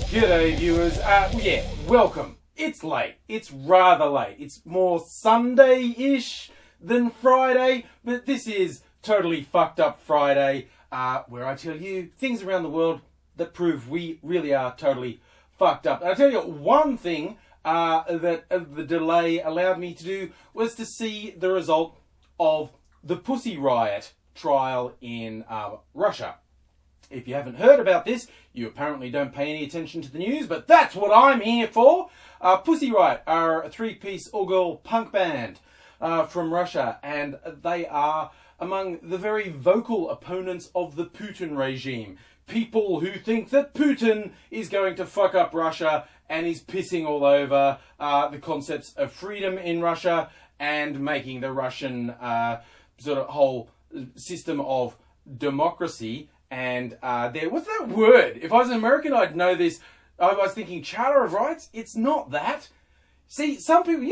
G'day viewers, yeah, welcome. It's late, it's rather late. It's more Sunday-ish than Friday, but this is totally fucked up Friday, where I tell you things around the world that prove we really are totally fucked up. And I tell you one thing that the delay allowed me to do was to see the result of the Pussy Riot trial in Russia. If you haven't heard about this, you apparently don't pay any attention to the news, but that's what I'm here for. Pussy Riot are a three-piece all-girl punk band from Russia, and they are among the very vocal opponents of the Putin regime. People who think that Putin is going to fuck up Russia and is pissing all over the concepts of freedom in Russia and making the Russian sort of whole system of democracy. And what's that word? If I was an American, I'd know this. I was thinking Charter of Rights. It's not that. See, some people,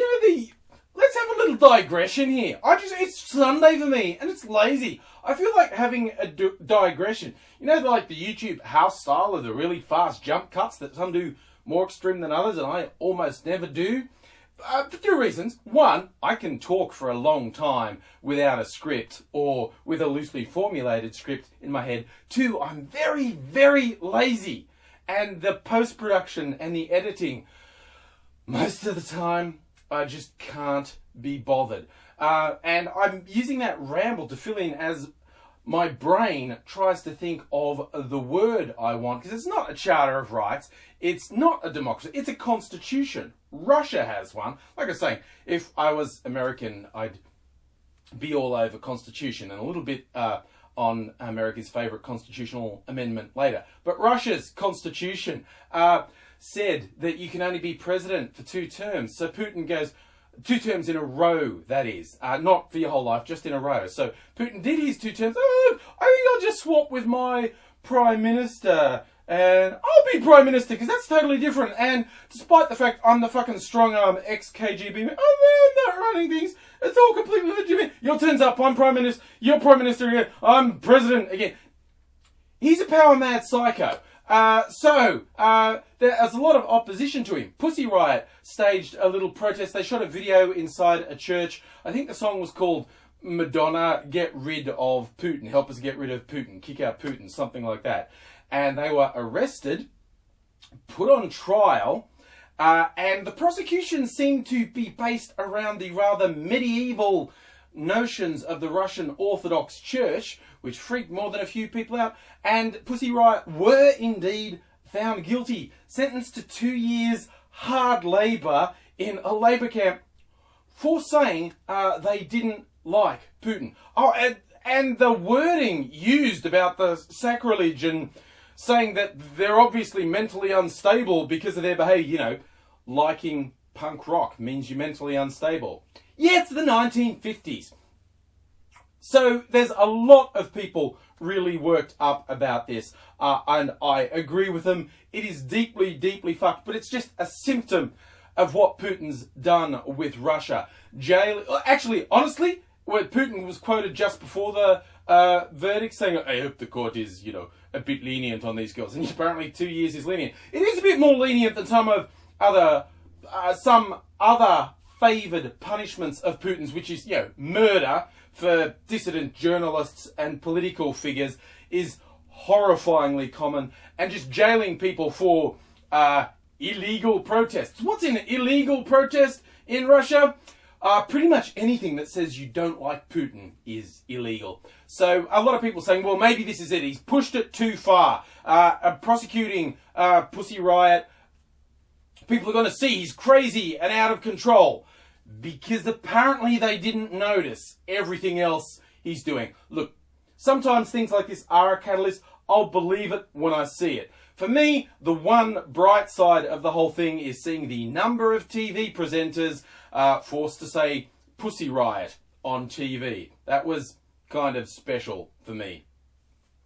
let's have a little digression here. It's Sunday for me, and it's lazy. I feel like having a digression. Like the YouTube house style of the really fast jump cuts that some do more extreme than others, and I almost never do. For two reasons. One, I can talk for a long time without a script or with a loosely formulated script in my head. Two, I'm very, very lazy. And the post-production and the editing, most of the time, I just can't be bothered. And I'm using that ramble to fill in as my brain tries to think of the word I want, because it's not a Charter of Rights, it's not a democracy, it's a constitution. Russia has one. Like I was saying, if I was American, I'd be all over constitution and a little bit on America's favourite constitutional amendment later. But Russia's constitution said that you can only be president for 2 terms. So Putin goes, 2 terms in a row, that is. Not for your whole life, just in a row. So Putin did his 2 terms. Oh, I think I'll just swap with my prime minister. And I'll be prime minister, because that's totally different. And despite the fact I'm the fucking strong-arm ex-KGB, I'm not running things. It's all completely legitimate. Your turn's up, I'm prime minister. You're prime minister again. I'm president again. He's a power-mad psycho. There's a lot of opposition to him. Pussy Riot staged a little protest. They shot a video inside a church. I think the song was called Madonna, Get Rid of Putin. Help us get rid of Putin. Kick out Putin. Something like that. And they were arrested, put on trial, and the prosecution seemed to be based around the rather medieval notions of the Russian Orthodox Church, which freaked more than a few people out. And Pussy Riot were indeed found guilty, sentenced to 2 years hard labour in a labour camp for saying they didn't like Putin. Oh, and the wording used about the sacrilege and saying that they're obviously mentally unstable because of their behaviour, liking punk rock means you're mentally unstable. Yeah, it's the 1950s. So there's a lot of people really worked up about this, and I agree with them. It is deeply, deeply fucked, but it's just a symptom of what Putin's done with Russia. Actually, honestly, when Putin was quoted just before the verdict saying, I hope the court is, a bit lenient on these girls. And apparently 2 years is lenient. It is a bit more lenient than some other favoured punishments of Putin's, which is, murder for dissident journalists and political figures is horrifyingly common. And just jailing people for illegal protests. What's an illegal protest in Russia? Pretty much anything that says you don't like Putin is illegal. So a lot of people saying, well, maybe this is it. He's pushed it too far. Prosecuting Pussy Riot. People are going to see he's crazy and out of control. Because apparently they didn't notice everything else he's doing. Look, sometimes things like this are a catalyst. I'll believe it when I see it. For me, the one bright side of the whole thing is seeing the number of TV presenters forced to say Pussy Riot on TV. That was kind of special for me.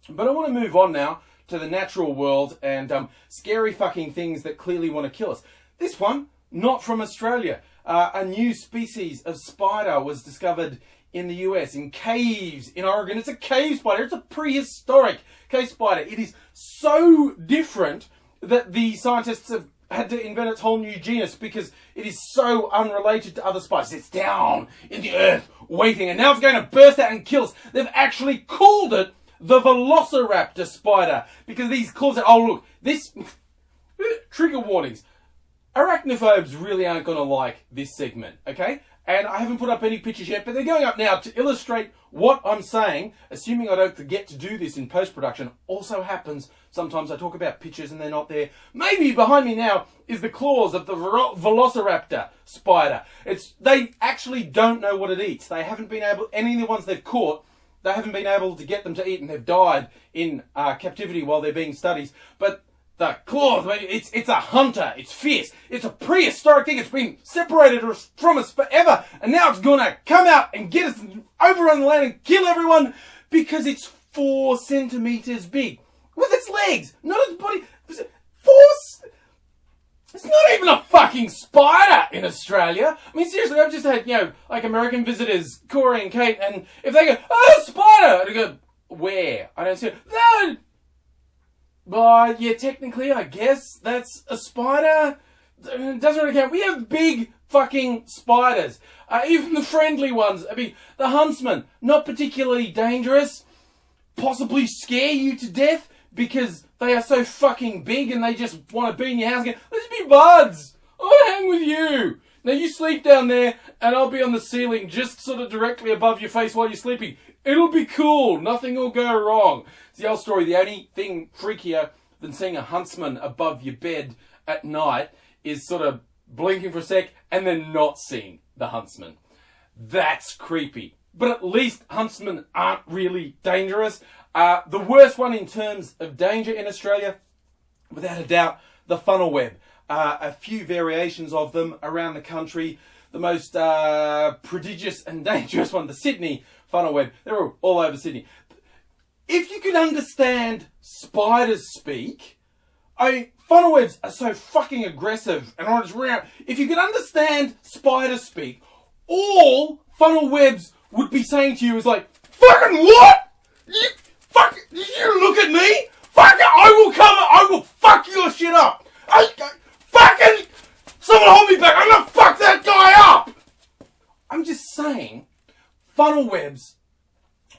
But I want to move on now to the natural world and scary fucking things that clearly want to kill us. This one, not from Australia. A new species of spider was discovered in the US, in caves in Oregon. It's a cave spider. It's a prehistoric cave spider. It is so different that the scientists have had to invent its whole new genus because it is so unrelated to other spiders. It's down in the earth waiting, and now it's going to burst out and kill us. They've actually called it the Velociraptor spider because these claws are, oh look, this, trigger warnings. Arachnophobes really aren't going to like this segment, okay? And I haven't put up any pictures yet, but they're going up now to illustrate what I'm saying, assuming I don't forget to do this in post-production. Also happens, sometimes I talk about pictures and they're not there. Maybe behind me now is the claws of the Velociraptor spider. They actually don't know what it eats. They haven't been able, any of the ones they've caught, they haven't been able to get them to eat, and they've died in captivity while they're being studied. But the claws, it's a hunter, it's fierce, it's a prehistoric thing, it's been separated from us forever, and now it's gonna come out and get us, overrun the land and kill everyone because it's 4 centimeters big. With its legs, not its body. It's not even a fucking spider in Australia. I mean, seriously, I've just had, like American visitors, Corey and Kate, and if they go, oh, spider, and I go, where? I don't see it. No! But yeah, technically, I guess that's a spider. It doesn't really count. We have big fucking spiders. Even the friendly ones. I mean, the huntsman, not particularly dangerous. Possibly scare you to death because they are so fucking big and they just want to be in your house again. Let's be buds. I want to hang with you. Now you sleep down there and I'll be on the ceiling just sort of directly above your face while you're sleeping. It'll be cool. Nothing will go wrong. It's the old story. The only thing freakier than seeing a huntsman above your bed at night is sort of blinking for a sec and then not seeing the huntsman. That's creepy. But at least huntsmen aren't really dangerous. The worst one in terms of danger in Australia, without a doubt, the funnel web. A few variations of them around the country. The most prodigious and dangerous one, the Sydney funnel web. They're all over Sydney. If you could understand spiders speak, funnel webs are so fucking aggressive and on its round. If you could understand spiders speak, all funnel webs would be saying to you is like, fucking what? You look at me? Fuck it, I will fuck your shit up. Fucking, someone hold me back, I'm gonna fuck that guy up. I'm just saying, funnel webs,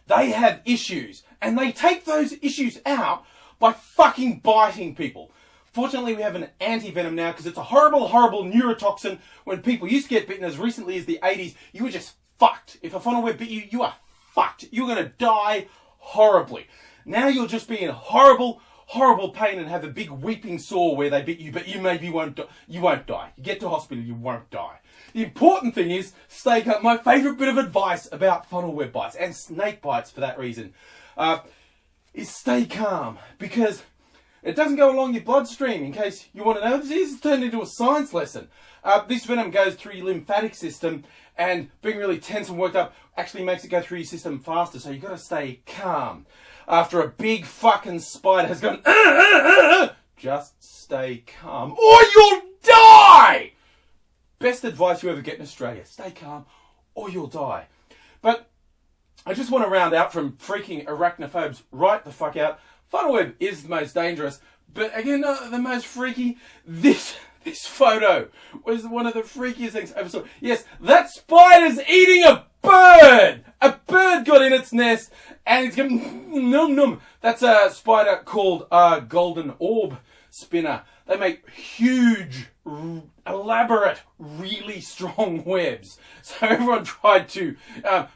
they have issues, and they take those issues out by fucking biting people. Fortunately, we have an anti-venom now because it's a horrible, horrible neurotoxin. When people used to get bitten as recently as the 80s, you were just fucked. If a funnel web bit you, you are fucked. You're going to die horribly. Now you'll just be in horrible, horrible pain and have a big weeping sore where they bit you, but you maybe won't die. You won't die. You get to hospital, you won't die. The important thing is, stay calm. My favourite bit of advice about funnel web bites, and snake bites for that reason, is stay calm, because it doesn't go along your bloodstream, in case you want to know. This is turned into a science lesson. This venom goes through your lymphatic system, and being really tense and worked up actually makes it go through your system faster, so you've got to stay calm. After a big fucking spider has gone, just stay calm, or you'll die! Best advice you ever get in Australia. Stay calm, or you'll die. But I just want to round out from freaking arachnophobes right the fuck out. Funnel web is the most dangerous, but again, the most freaky. This photo was one of the freakiest things I ever saw. Yes, that spider's eating a bird! A bird got in its nest, and it's going num num. That's a spider called golden orb spinner. They make huge, elaborate, really strong webs. So everyone tried to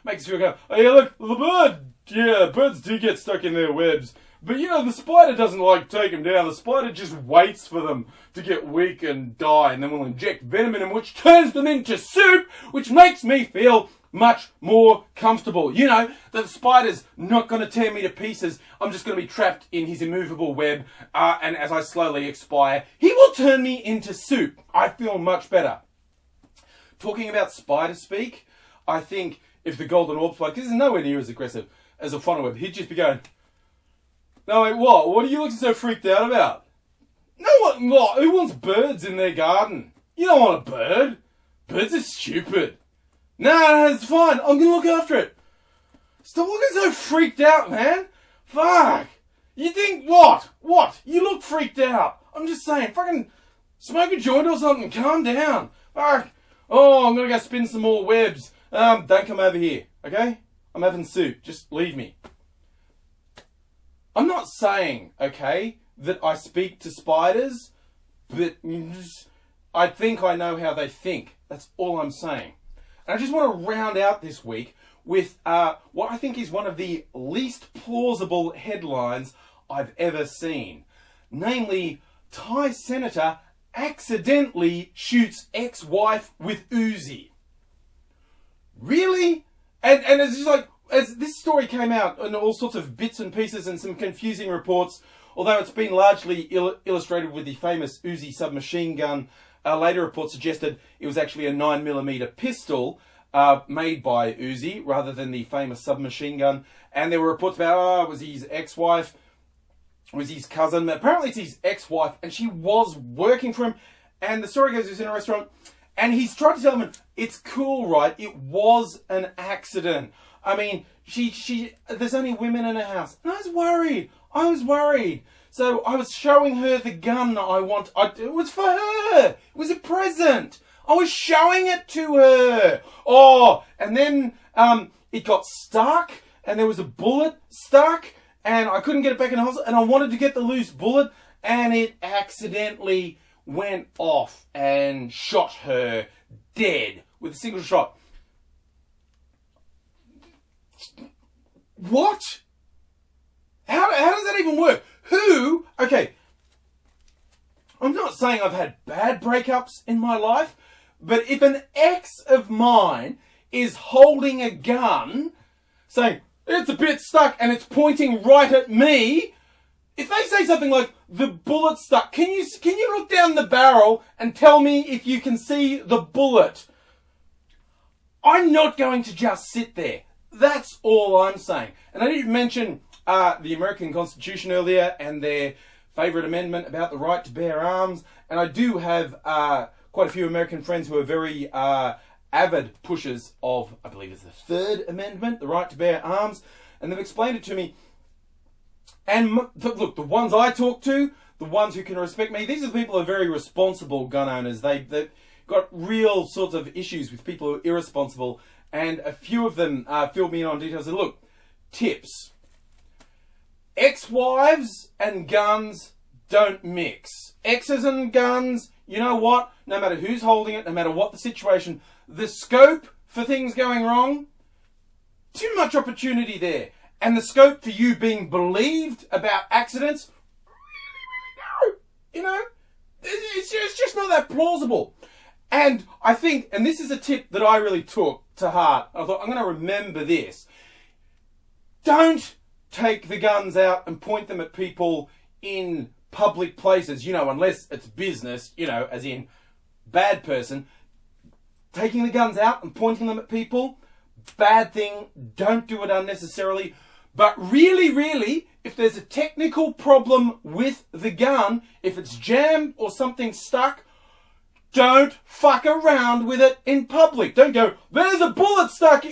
make it go, oh yeah, look, the bird. Yeah, birds do get stuck in their webs. But the spider doesn't like take them down. The spider just waits for them to get weak and die, and then will inject venom in them, which turns them into soup, which makes me feel much more comfortable. That the spider's not going to tear me to pieces. I'm just going to be trapped in his immovable web, and as I slowly expire, he will turn me into soup. I feel much better. Talking about spider speak, I think if the golden orb spider, because it's nowhere near as aggressive as a funnel web, he'd just be going, no, wait, what? What are you looking so freaked out about? No one, what? Who wants birds in their garden? You don't want a bird. Birds are stupid. Nah, it's fine. I'm going to look after it. Stop looking so freaked out, man. Fuck. You think what? What? You look freaked out. I'm just saying, fucking smoke a joint or something. Calm down. Fuck. Oh, I'm gonna go spin some more webs. Don't come over here, okay? I'm having soup. Just leave me. I'm not saying, okay, that I speak to spiders, but I think I know how they think. That's all I'm saying. And I just want to round out this week with what I think is one of the least plausible headlines I've ever seen. Namely, Thai senator accidentally shoots ex-wife with Uzi. Really? And it's just like, as this story came out in all sorts of bits and pieces and some confusing reports, although it's been largely illustrated with the famous Uzi submachine gun, later reports suggested it was actually a 9mm pistol made by Uzi rather than the famous submachine gun. And there were reports about, it was his ex-wife, it was his cousin. But apparently it's his ex-wife, and she was working for him. And the story goes, he was in a restaurant, and he's tried to tell him, it's cool, right? It was an accident. I mean, there's only women in her house. And I was worried. So I was showing her the gun it was for her. It was a present. I was showing it to her. Oh, and then it got stuck, and there was a bullet stuck, and I couldn't get it back in the hospital, and I wanted to get the loose bullet, and it accidentally went off and shot her dead with a single shot. What? How does that even work? Who? Okay, I'm not saying I've had bad breakups in my life, but if an ex of mine is holding a gun, saying, it's a bit stuck and it's pointing right at me, if they say something like, the bullet's stuck, can you look down the barrel and tell me if you can see the bullet? I'm not going to just sit there. That's all I'm saying. And I didn't mention the American Constitution earlier and their favourite amendment about the right to bear arms. And I do have quite a few American friends who are very avid pushers of, I believe it's the Third Amendment, the right to bear arms. And they've explained it to me. And look, the ones I talk to, the ones who can respect me, these are the people who are very responsible gun owners. They've got real sorts of issues with people who are irresponsible. And a few of them filled me in on details. And look, tips. Ex-wives and guns don't mix. Exes and guns, you know what? No matter who's holding it, no matter what the situation, the scope for things going wrong, too much opportunity there. And the scope for you being believed about accidents, really, no. You know, it's just not that plausible. And I think, and this is a tip that I really took to heart. I thought, I'm going to remember this. Don't take the guns out and point them at people in public places, you know, unless it's business, you know, as in bad person. Taking the guns out and pointing them at people, bad thing. Don't do it unnecessarily. But really, if there's a technical problem with the gun, if it's jammed or something stuck, don't fuck around with it in public. Don't go, there's a bullet stuck.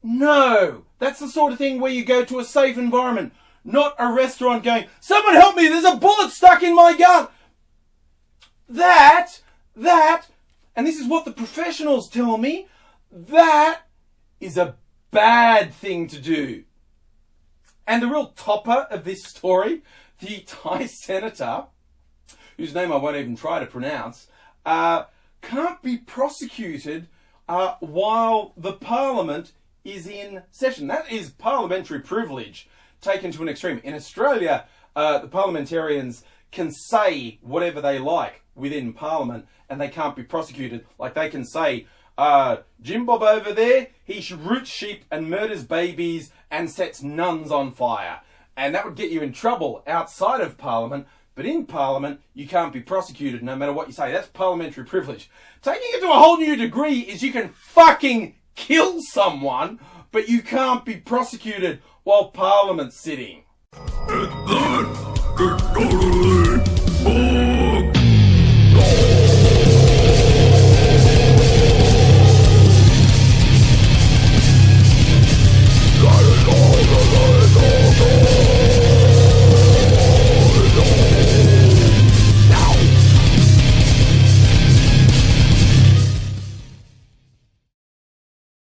No, that's the sort of thing where you go to a safe environment, not a restaurant going, someone help me, there's a bullet stuck in my gun. That, and this is what the professionals tell me, that is a bad thing to do. And the real topper of this story, the Thai senator, whose name I won't even try to pronounce, can't be prosecuted while the parliament is in session. That is parliamentary privilege taken to an extreme. In Australia, the parliamentarians can say whatever they like within parliament and they can't be prosecuted. Like they can say, Jim Bob over there, he roots sheep and murders babies and sets nuns on fire. And that would get you in trouble outside of parliament. But in Parliament, you can't be prosecuted no matter what you say. That's parliamentary privilege. Taking it to a whole new degree is you can fucking kill someone, but you can't be prosecuted while Parliament's sitting. Good